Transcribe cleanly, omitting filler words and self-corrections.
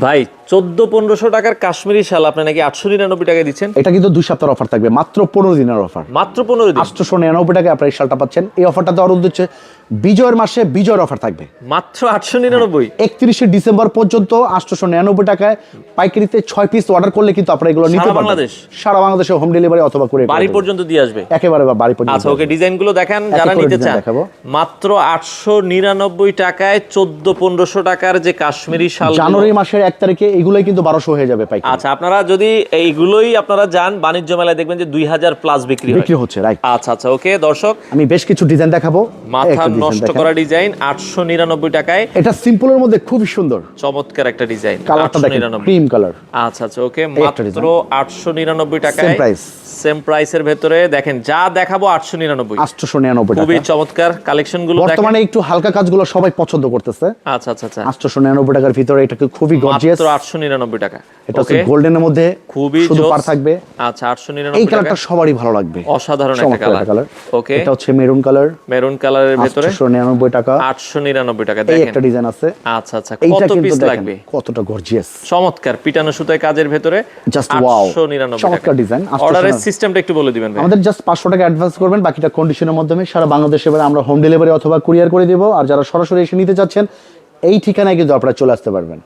ভাই 1400-1500 টাকার কাশ্মীরি শাল আপনি নাকি 899 টাকায় দিচ্ছেন। এটা কিন্তু 2 সপ্তাহের অফার থাকবে, মাত্র 15 দিনের অফার, মাত্র 15 দিন, 899 টাকায় আপনারা এই শালটা পাচ্ছেন। এই অফারটা দেওয়ার উদ্দেশ্য বিজয়ের মাসে বিজয়ের অফার থাকবে মাত্র 899। 31শে ডিসেম্বর পর্যন্ত 899 টাকায় পাইকারিতে 6 পিস অর্ডার করলে কিন্তু আপনারা এগুলো নিতে পারবেন। বাংলাদেশ, সারা বাংলাদেশে হোম ডেলিভারি অথবা করে বাড়ি পর্যন্ত দিয়ে আসবে একেবারে বাড়ি পর্যন্ত। আচ্ছা ওকে, ডিজাইনগুলো দেখান যারা নিতে চান। মাত্র 899 টাকায় 1400-1500 টাকার যে কাশ্মীরি শাল, জানুয়ারি মাসের 1 তারিখে এগুলোই কিন্তু 1200 হয়ে যাবে পাইকারি। আচ্ছা আপনারা যদি এইগুলোই আপনারা যান বাণিজ্য মেলায় দেখবেন যে 2000 প্লাস বিক্রি হচ্ছে, রাইট। আচ্ছা আচ্ছা ওকে দর্শক, আমি বেশ কিছু ডিজাইন দেখাবো। মাথা নষ্ট করা ডিজাইন 899 টাকায়। এটা সিম্পলের মধ্যে খুবই সুন্দর চমৎকার একটা ডিজাইন, কালারটা দেখেন ক্রিম কালার। আচ্ছা আচ্ছা ওকে, মাত্র 899 টাকায় সেম প্রাইসের ভেতরে দেখেন যা দেখাবো 899 টাকা। খুবই চমৎকার কালেকশন গুলো দেখেন। বর্তমানে একটু হালকা কাজগুলো সবাই পছন্দ করতেছে। আচ্ছা আচ্ছা আচ্ছা 899 টাকার ভিতরে এটা খুবই গর্জিয়াস, মাত্র 899 টাকা। এটা হচ্ছে গোল্ডেনের মধ্যে খুবই শুধু পার থাকবে। আচ্ছা 899 এই কালারটা সবারই ভালো লাগবে, অসাধারণ একটা কালার। ওকে এটা হচ্ছে মেরুন কালার, মেরুন কালারের ভিতরে 899 টাকা। 899 টাকা দেখেন এই একটা ডিজাইন আছে। আচ্ছা আচ্ছা কত পিস লাগবে, কতটা গর্জিয়াস, চমৎকার পিটানো সুতায় কাজের ভিতরে জাস্ট ওয়াও, 899 চমৎকার ডিজাইন। অর্ডারের সিস্টেমটা একটু বলে দিবেন ভাই। আমাদের জাস্ট 500 টাকা অ্যাডভান্স করবেন, বাকিটা কন্ডিশনের মাধ্যমে সারা বাংলাদেশে আমরা হোম ডেলিভারি অথবা কুরিয়ার করে দিব। আর যারা সরাসরি এসে নিতে চাচ্ছেন এই ঠিকানায় কিন্তু আপনারা চলে আসতে পারবেন।